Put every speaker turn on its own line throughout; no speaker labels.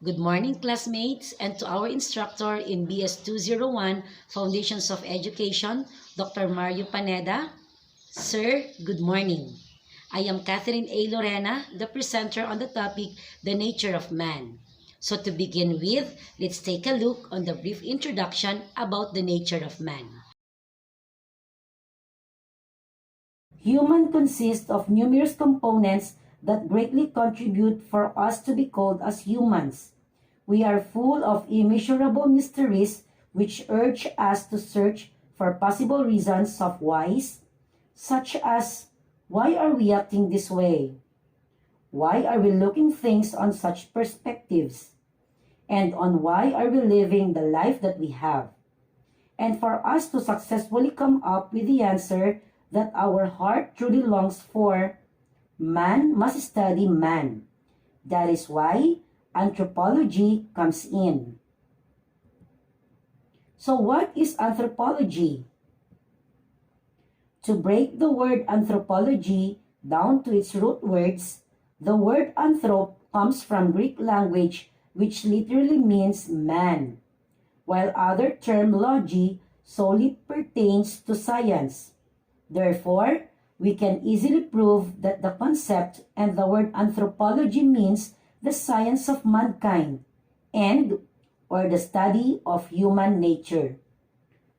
Good morning, classmates, and to our instructor in BS 201, Foundations of Education, Dr. Mario Paneda. Sir, good morning. I am Catherine A. Lorena, the presenter on the topic, The Nature of Man. So to begin with, let's take a look on the brief introduction about the nature of man. Human consists of numerous components that greatly contribute for us to be called as humans. We are full of immeasurable mysteries which urge us to search for possible reasons of whys, such as why are we acting this way? Why are we looking things on such perspectives? And on why are we living the life that we have? And for us to successfully come up with the answer that our heart truly longs for, man must study man. That is why anthropology comes in. So what is anthropology? To break the word anthropology down to its root words, the word anthrop comes from Greek language which literally means man, while other term logi solely pertains to science. Therefore, we can easily prove that the concept and the word anthropology means the science of mankind and or the study of human nature.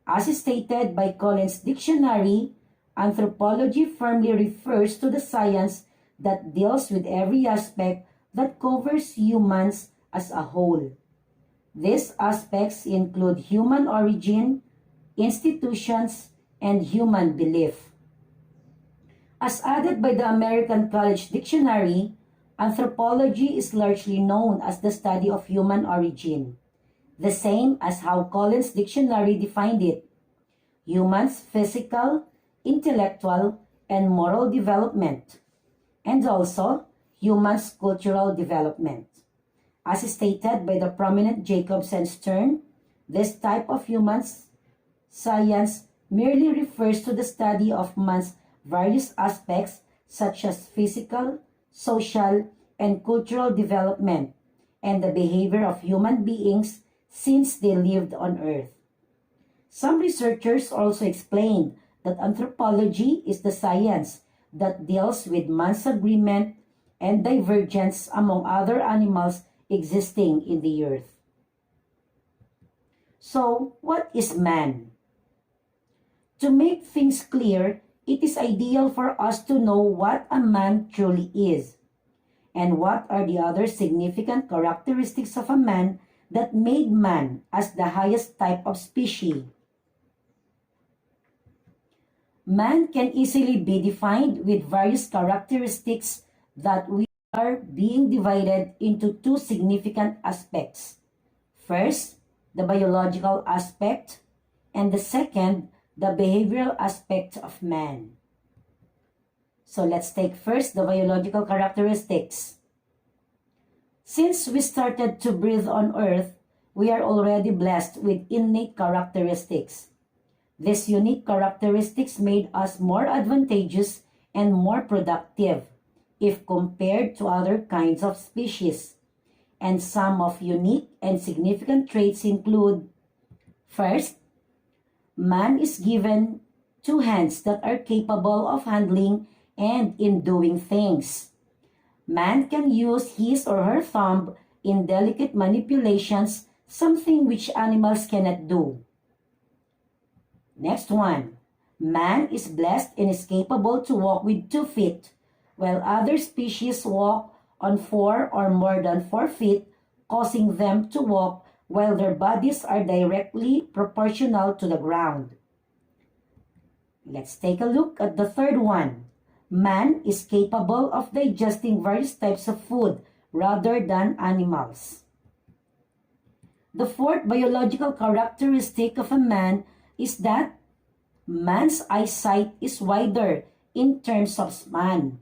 As stated by Collins Dictionary, anthropology firmly refers to the science that deals with every aspect that covers humans as a whole. These aspects include human origin, institutions, and human belief. As added by the American College Dictionary, anthropology is largely known as the study of human origin, the same as how Collins Dictionary defined it: humans' physical, intellectual, and moral development, and also humans' cultural development. As stated by the prominent Jacobson Stern, this type of human science merely refers to the study of man's various aspects such as physical, social, and cultural development, and the behavior of human beings since they lived on Earth. Some researchers also explained that anthropology is the science that deals with man's agreement and divergence among other animals existing in the earth. So, what is man? To make things clear, it is ideal for us to know what a man truly is, and what are the other significant characteristics of a man that made man as the highest type of species. Man can easily be defined with various characteristics that we are being divided into two significant aspects. First, the biological aspect, and the second, the behavioral aspect of man. So let's take first the biological characteristics. Since we started to breathe on Earth, we are already blessed with innate characteristics. These unique characteristics made us more advantageous and more productive if compared to other kinds of species. And some of unique and significant traits include: first, man is given two hands that are capable of handling and in doing things. Man can use his or her thumb in delicate manipulations, something which animals cannot do. Next one, man is blessed and is capable to walk with 2 feet, while other species walk on 4 or more than 4 feet, causing them to walk while their bodies are directly proportional to the ground. Let's take a look at the third one. Man is capable of digesting various types of food rather than animals. The fourth biological characteristic of a man is that man's eyesight is wider in terms of span.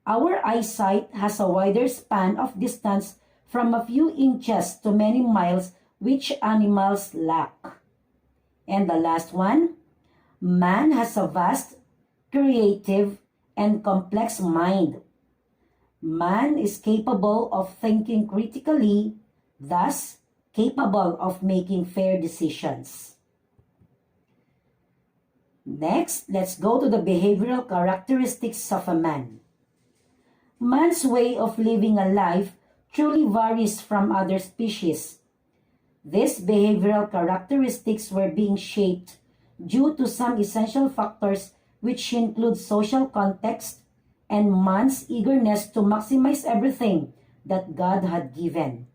Our eyesight has a wider span of distance from a few inches to many miles, which animals lack. And the last one, man has a vast, creative, and complex mind. Man is capable of thinking critically, thus capable of making fair decisions. Next, let's go to the behavioral characteristics of a man. Man's way of living a life truly varies from other species. These behavioral characteristics were being shaped due to some essential factors which include social context and man's eagerness to maximize everything that God had given.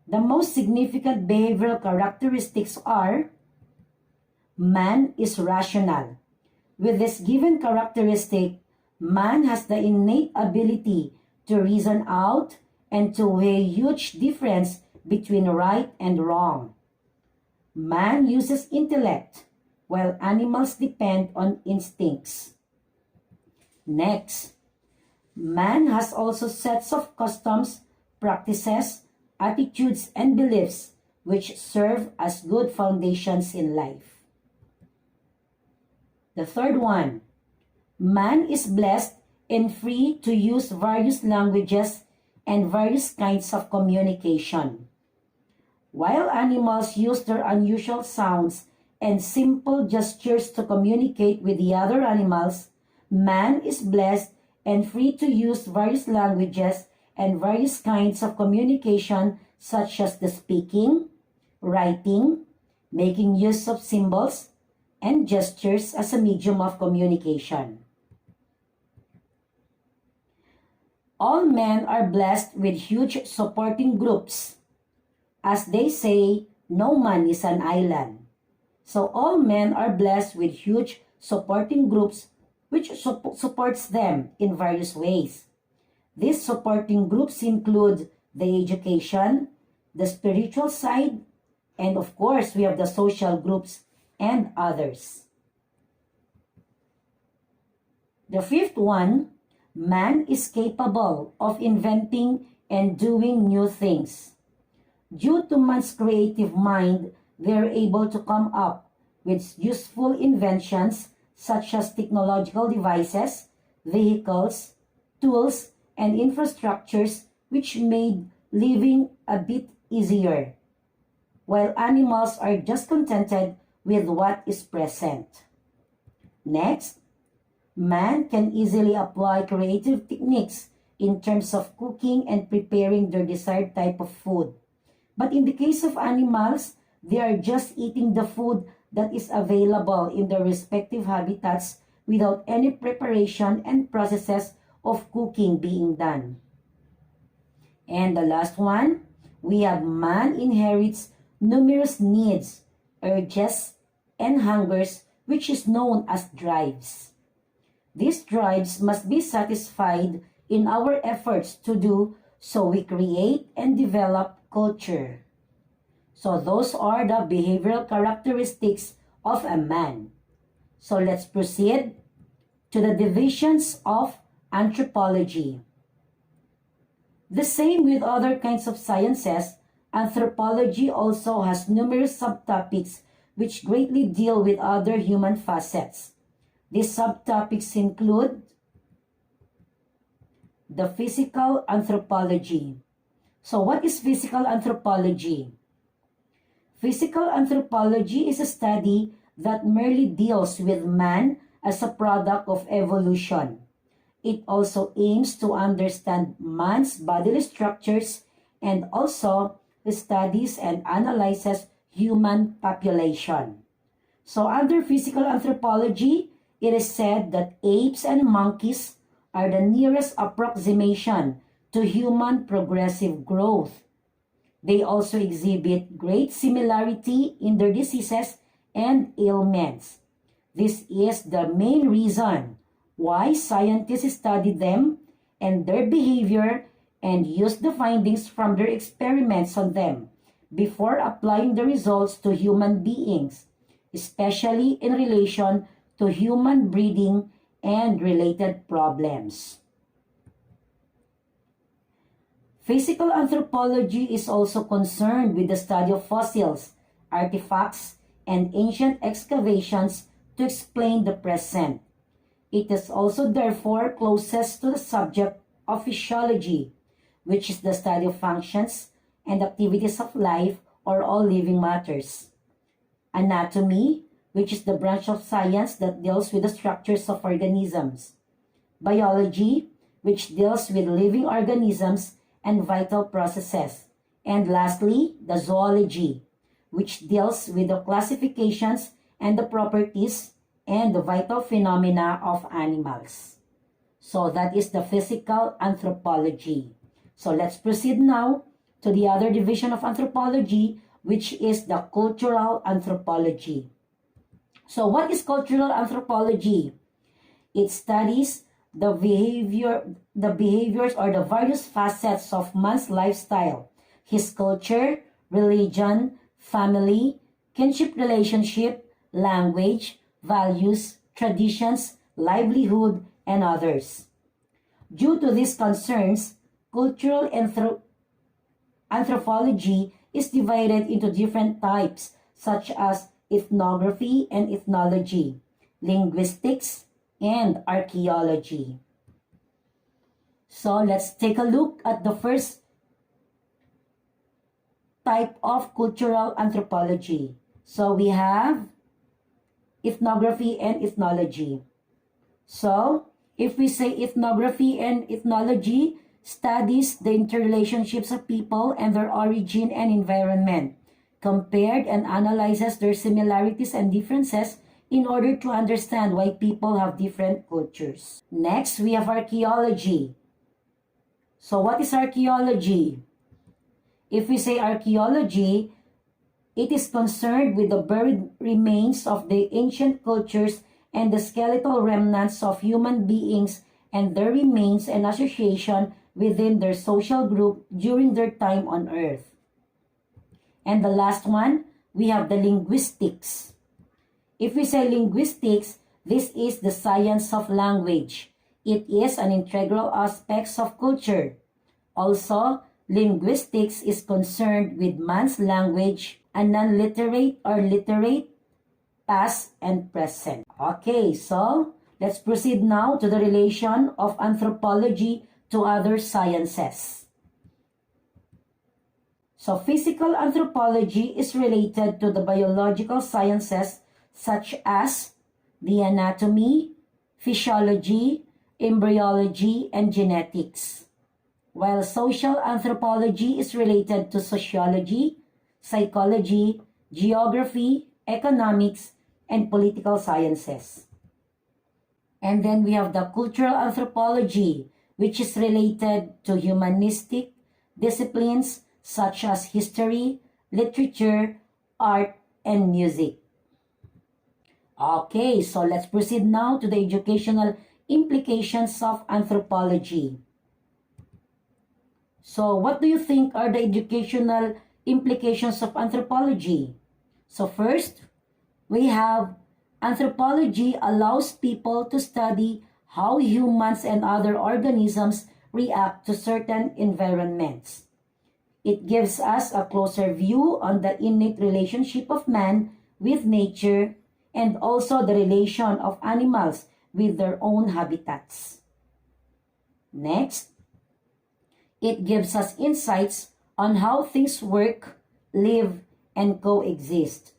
The most significant behavioral characteristics are: man is rational. With this given characteristic, man has the innate ability to reason out and to weigh huge difference between right and wrong. Man uses intellect, while animals depend on instincts. Next, man has also sets of customs, practices, attitudes, and beliefs which serve as good foundations in life. The third one, man is blessed and free to use various languages and various kinds of communication. While animals use their unusual sounds and simple gestures to communicate with the other animals, man is blessed and free to use various languages and various kinds of communication, such as the speaking, writing, making use of symbols, and gestures as a medium of communication. All men are blessed with huge supporting groups. As they say, no man is an island. So all men are blessed with huge supporting groups which supports them in various ways. These supporting groups include the education, the spiritual side, and of course we have the social groups and others. The fifth one, man is capable of inventing and doing new things. Due to man's creative mind, they are able to come up with useful inventions such as technological devices, vehicles, tools, and infrastructures which made living a bit easier, while animals are just contented with what is present. Next, man can easily apply creative techniques in terms of cooking and preparing their desired type of food. But in the case of animals, they are just eating the food that is available in their respective habitats without any preparation and processes of cooking being done. And the last one, we have man inherits numerous needs, urges, and hungers, which is known as drives. These drives must be satisfied in our efforts to do so we create and develop culture. So those are the behavioral characteristics of a man. So let's proceed to the divisions of anthropology. The same with other kinds of sciences, anthropology also has numerous subtopics which greatly deal with other human facets. These subtopics include the physical anthropology. So what is physical anthropology? Physical anthropology is a study that merely deals with man as a product of evolution. It also aims to understand man's bodily structures and also studies and analyzes human population. So under physical anthropology, it is said that apes and monkeys are the nearest approximation to human progressive growth. They also exhibit great similarity in their diseases and ailments. This is the main reason why scientists study them and their behavior and use the findings from their experiments on them before applying the results to human beings, especially in relation to human breeding and related problems. Physical anthropology is also concerned with the study of fossils, artifacts, and ancient excavations to explain the present. It is also therefore closest to the subject of physiology, which is the study of functions and activities of life or all living matters. Anatomy, which is the branch of science that deals with the structures of organisms. Biology, which deals with living organisms and vital processes. And lastly, the zoology, which deals with the classifications and the properties and the vital phenomena of animals. So that is the physical anthropology. So let's proceed now to the other division of anthropology, which is the cultural anthropology. So what is cultural anthropology? It studies the behaviors or the various facets of man's lifestyle, his culture, religion, family, kinship relationship, language, values, traditions, livelihood, and others. Due to these concerns, cultural anthropology is divided into different types such as ethnography and ethnology, linguistics, and archaeology. So let's take a look at the first type of cultural anthropology. So we have ethnography and ethnology. So if we say ethnography and ethnology studies the interrelationships of people and their origin and environment, compared and analyzes their similarities and differences in order to understand why people have different cultures. Next, we have archaeology. So what is archaeology? If we say archaeology, it is concerned with the buried remains of the ancient cultures and the skeletal remnants of human beings and their remains and association within their social group during their time on earth. And the last one, we have the linguistics. If we say linguistics, this is the science of language. It is an integral aspect of culture. Also, linguistics is concerned with man's language and non-literate or literate, past and present. Okay, so let's proceed now to the relation of anthropology to other sciences. So physical anthropology is related to the biological sciences such as the anatomy, physiology, embryology, and genetics. While social anthropology is related to sociology, psychology, geography, economics, and political sciences. And then we have the cultural anthropology, which is related to humanistic disciplines such as history, literature, art, and music. Okay, so let's proceed now to the educational implications of anthropology. So what do you think are the educational implications of anthropology? So first, we have anthropology allows people to study how humans and other organisms react to certain environments. It gives us a closer view on the innate relationship of man with nature and also the relation of animals with their own habitats. Next, it gives us insights on how things work, live, and coexist.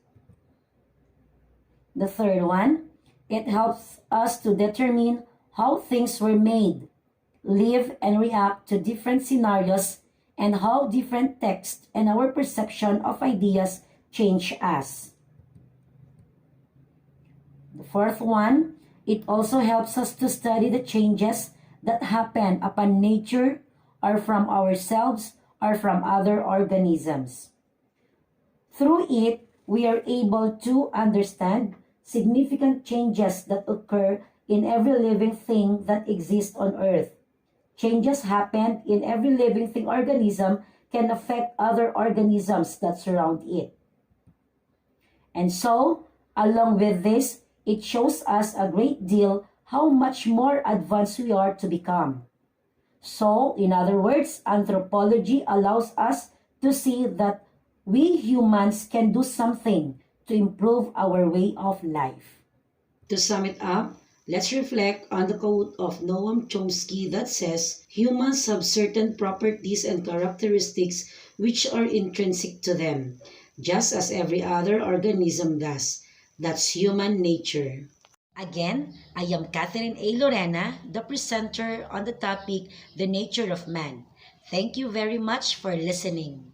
The third one, it helps us to determine how things were made, live, and react to different scenarios and how different texts and our perception of ideas change us. The fourth one, it also helps us to study the changes that happen upon nature or from ourselves or from other organisms. Through it, we are able to understand significant changes that occur in every living thing that exists on earth. Changes happen in every living thing organism can affect other organisms that surround it. And so, along with this, it shows us a great deal how much more advanced we are to become. So, in other words, anthropology allows us to see that we humans can do something to improve our way of life. To sum it up, Let's reflect on the quote of Noam Chomsky that says, humans have certain properties and characteristics which are intrinsic to them, just as every other organism does. That's human nature. Again, I am Catherine A. Lorena, the presenter on the topic, The Nature of Man. Thank you very much for listening.